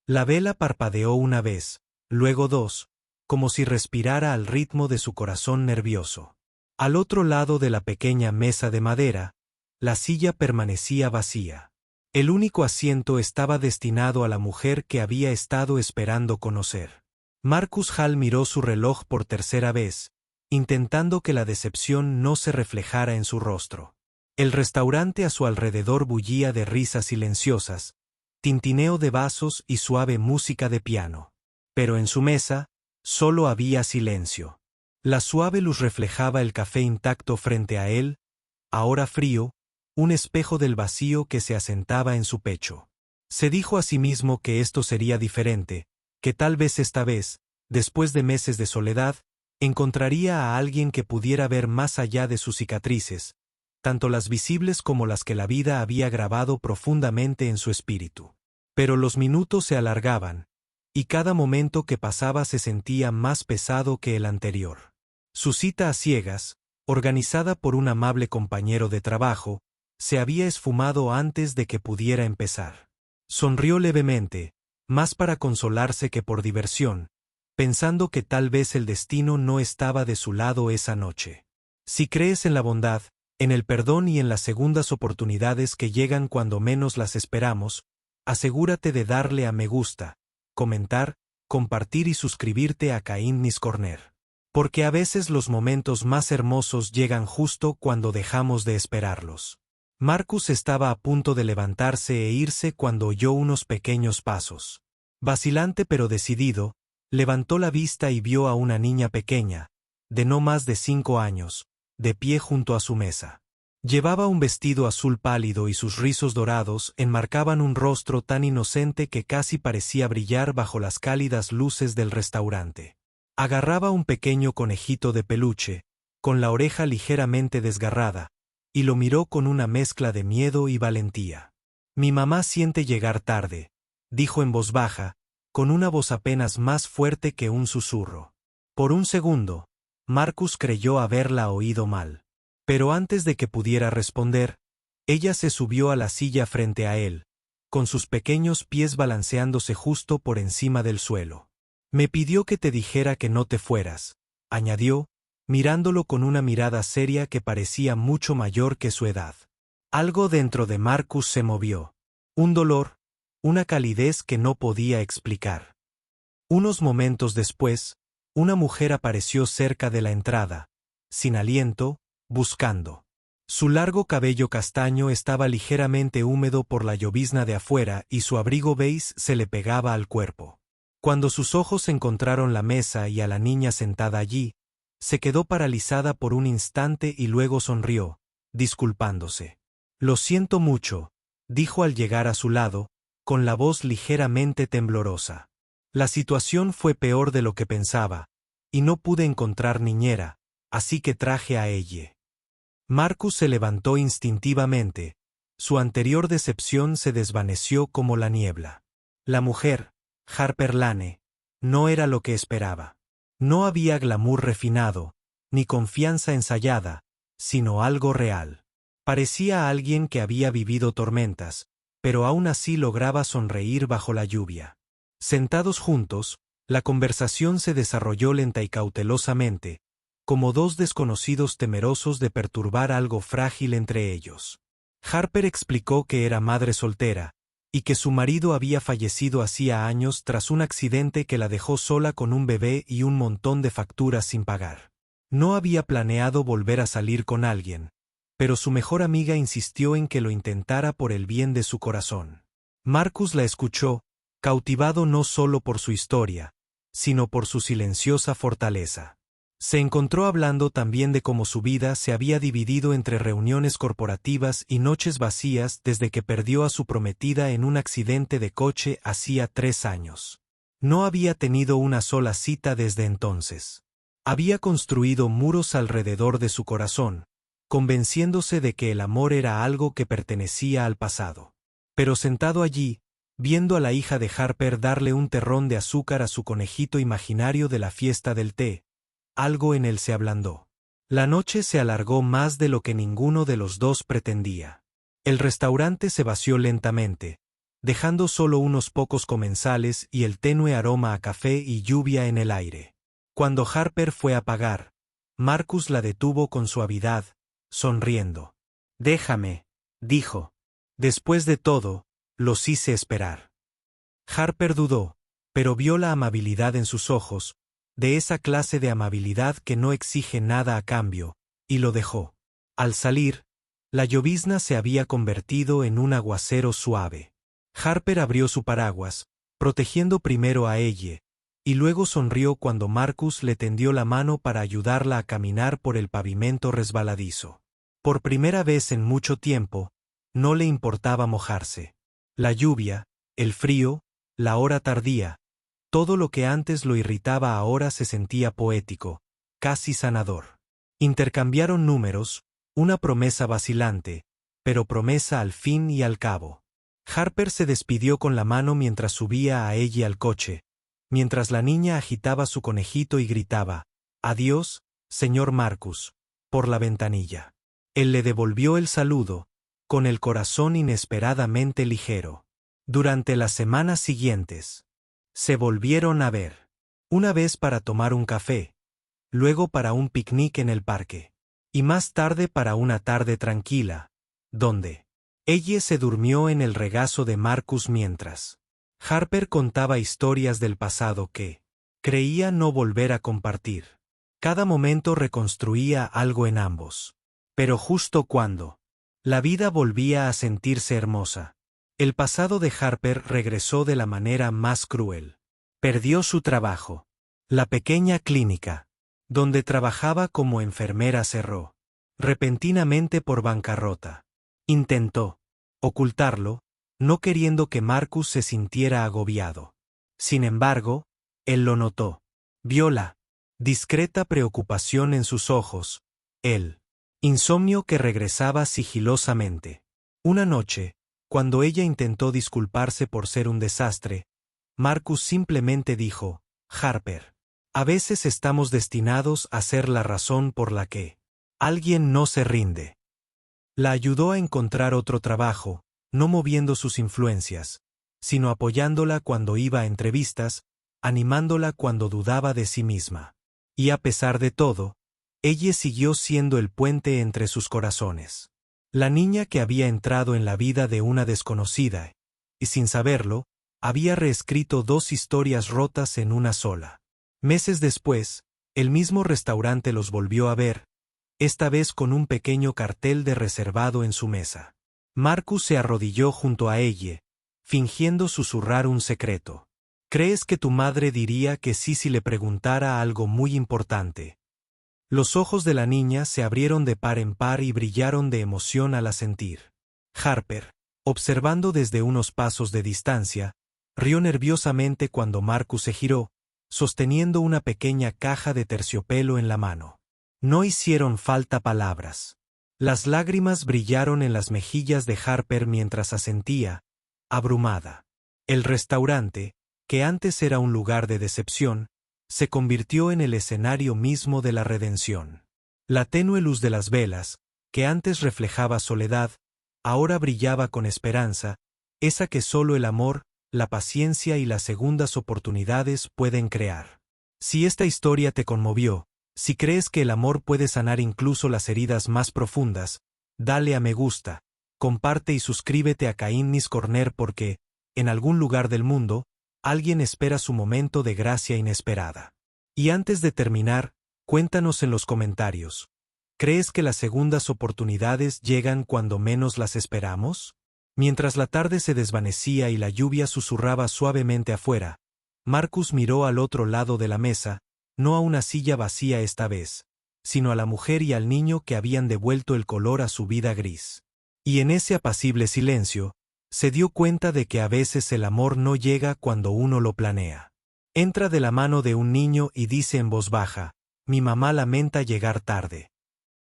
La vela parpadeó una vez, luego dos, como si respirara al ritmo de su corazón nervioso. Al otro lado de la pequeña mesa de madera, la silla permanecía vacía. El único asiento estaba destinado a la mujer que había estado esperando conocer. Marcus Hall miró su reloj por tercera vez, intentando que la decepción no se reflejara en su rostro. El restaurante a su alrededor bullía de risas silenciosas, tintineo de vasos y suave música de piano. Pero en su mesa, solo había silencio. La suave luz reflejaba el café intacto frente a él, ahora frío, un espejo del vacío que se asentaba en su pecho. Se dijo a sí mismo que esto sería diferente, que tal vez esta vez, después de meses de soledad, encontraría a alguien que pudiera ver más allá de sus cicatrices, tanto las visibles como las que la vida había grabado profundamente en su espíritu. Pero los minutos se alargaban, y cada momento que pasaba se sentía más pesado que el anterior. Su cita a ciegas, organizada por un amable compañero de trabajo, se había esfumado antes de que pudiera empezar. Sonrió levemente, más para consolarse que por diversión, pensando que tal vez el destino no estaba de su lado esa noche. Si crees en la bondad, en el perdón y en las segundas oportunidades que llegan cuando menos las esperamos, asegúrate de darle a me gusta, comentar, compartir y suscribirte a Kindness Corner. Porque a veces los momentos más hermosos llegan justo cuando dejamos de esperarlos. Marcus estaba a punto de levantarse e irse cuando oyó unos pequeños pasos. Vacilante pero decidido, levantó la vista y vio a una niña pequeña, de no más de 5 años, de pie junto a su mesa. Llevaba un vestido azul pálido y sus rizos dorados enmarcaban un rostro tan inocente que casi parecía brillar bajo las cálidas luces del restaurante. Agarraba un pequeño conejito de peluche, con la oreja ligeramente desgarrada, y lo miró con una mezcla de miedo y valentía. Mi mamá siente llegar tarde, dijo en voz baja, con una voz apenas más fuerte que un susurro. Por un segundo, Marcus creyó haberla oído mal. Pero antes de que pudiera responder, ella se subió a la silla frente a él, con sus pequeños pies balanceándose justo por encima del suelo. Me pidió que te dijera que no te fueras, añadió, mirándolo con una mirada seria que parecía mucho mayor que su edad. Algo dentro de Marcus se movió. Un dolor, una calidez que no podía explicar. Unos momentos después, una mujer apareció cerca de la entrada, sin aliento, buscando. Su largo cabello castaño estaba ligeramente húmedo por la llovizna de afuera y su abrigo beige se le pegaba al cuerpo. Cuando sus ojos encontraron la mesa y a la niña sentada allí, se quedó paralizada por un instante y luego sonrió, disculpándose. Lo siento mucho, dijo al llegar a su lado, con la voz ligeramente temblorosa. La situación fue peor de lo que pensaba, y no pude encontrar niñera, así que traje a ella. Marcus se levantó instintivamente, su anterior decepción se desvaneció como la niebla. La mujer, Harper Lane, no era lo que esperaba. No había glamour refinado, ni confianza ensayada, sino algo real. Parecía alguien que había vivido tormentas, pero aún así lograba sonreír bajo la lluvia. Sentados juntos, la conversación se desarrolló lenta y cautelosamente, como dos desconocidos temerosos de perturbar algo frágil entre ellos. Harper explicó que era madre soltera, y que su marido había fallecido hacía años tras un accidente que la dejó sola con un bebé y un montón de facturas sin pagar. No había planeado volver a salir con alguien, pero su mejor amiga insistió en que lo intentara por el bien de su corazón. Marcus la escuchó, cautivado no solo por su historia, sino por su silenciosa fortaleza. Se encontró hablando también de cómo su vida se había dividido entre reuniones corporativas y noches vacías desde que perdió a su prometida en un accidente de coche hacía 3 años. No había tenido una sola cita desde entonces. Había construido muros alrededor de su corazón, convenciéndose de que el amor era algo que pertenecía al pasado. Pero sentado allí, viendo a la hija de Harper darle un terrón de azúcar a su conejito imaginario de la fiesta del té, algo en él se ablandó. La noche se alargó más de lo que ninguno de los dos pretendía. El restaurante se vació lentamente, dejando solo unos pocos comensales y el tenue aroma a café y lluvia en el aire. Cuando Harper fue a pagar, Marcus la detuvo con suavidad, sonriendo. «Déjame», dijo. «Después de todo, los hice esperar». Harper dudó, pero vio la amabilidad en sus ojos, de esa clase de amabilidad que no exige nada a cambio, y lo dejó. Al salir, la llovizna se había convertido en un aguacero suave. Harper abrió su paraguas, protegiendo primero a ella, y luego sonrió cuando Marcus le tendió la mano para ayudarla a caminar por el pavimento resbaladizo. Por primera vez en mucho tiempo, no le importaba mojarse. La lluvia, el frío, la hora tardía, todo lo que antes lo irritaba ahora se sentía poético, casi sanador. Intercambiaron números, una promesa vacilante, pero promesa al fin y al cabo. Harper se despidió con la mano mientras subía a ella al coche, mientras la niña agitaba su conejito y gritaba, «Adiós, señor Marcus», por la ventanilla. Él le devolvió el saludo, con el corazón inesperadamente ligero. Durante las semanas siguientes, se volvieron a ver. Una vez para tomar un café, luego para un picnic en el parque, y más tarde para una tarde tranquila, donde ella se durmió en el regazo de Marcus mientras Harper contaba historias del pasado que creía no volver a compartir. Cada momento reconstruía algo en ambos. Pero justo cuando la vida volvía a sentirse hermosa, el pasado de Harper regresó de la manera más cruel. Perdió su trabajo. La pequeña clínica, donde trabajaba como enfermera, cerró repentinamente por bancarrota. Intentó ocultarlo, no queriendo que Marcus se sintiera agobiado. Sin embargo, él lo notó. Vio la discreta preocupación en sus ojos, el insomnio que regresaba sigilosamente. Una noche, cuando ella intentó disculparse por ser un desastre, Marcus simplemente dijo, «Harper, a veces estamos destinados a ser la razón por la que alguien no se rinde». La ayudó a encontrar otro trabajo, no moviendo sus influencias, sino apoyándola cuando iba a entrevistas, animándola cuando dudaba de sí misma. Y a pesar de todo, ella siguió siendo el puente entre sus corazones. La niña que había entrado en la vida de una desconocida, y sin saberlo, había reescrito dos historias rotas en una sola. Meses después, el mismo restaurante los volvió a ver, esta vez con un pequeño cartel de reservado en su mesa. Marcus se arrodilló junto a ella, fingiendo susurrar un secreto. «¿Crees que tu madre diría que sí si le preguntara algo muy importante?» Los ojos de la niña se abrieron de par en par y brillaron de emoción al asentir. Harper, observando desde unos pasos de distancia, rió nerviosamente cuando Marcus se giró, sosteniendo una pequeña caja de terciopelo en la mano. No hicieron falta palabras. Las lágrimas brillaron en las mejillas de Harper mientras asentía, abrumada. El restaurante, que antes era un lugar de decepción, se convirtió en el escenario mismo de la redención. La tenue luz de las velas, que antes reflejaba soledad, ahora brillaba con esperanza, esa que solo el amor, la paciencia y las segundas oportunidades pueden crear. Si esta historia te conmovió, si crees que el amor puede sanar incluso las heridas más profundas, dale a me gusta, comparte y suscríbete a Kindness Corner porque, en algún lugar del mundo, alguien espera su momento de gracia inesperada. Y antes de terminar, cuéntanos en los comentarios, ¿crees que las segundas oportunidades llegan cuando menos las esperamos? Mientras la tarde se desvanecía y la lluvia susurraba suavemente afuera, Marcus miró al otro lado de la mesa, no a una silla vacía esta vez, sino a la mujer y al niño que habían devuelto el color a su vida gris. Y en ese apacible silencio, se dio cuenta de que a veces el amor no llega cuando uno lo planea. Entra de la mano de un niño y dice en voz baja, «Mi mamá lamenta llegar tarde».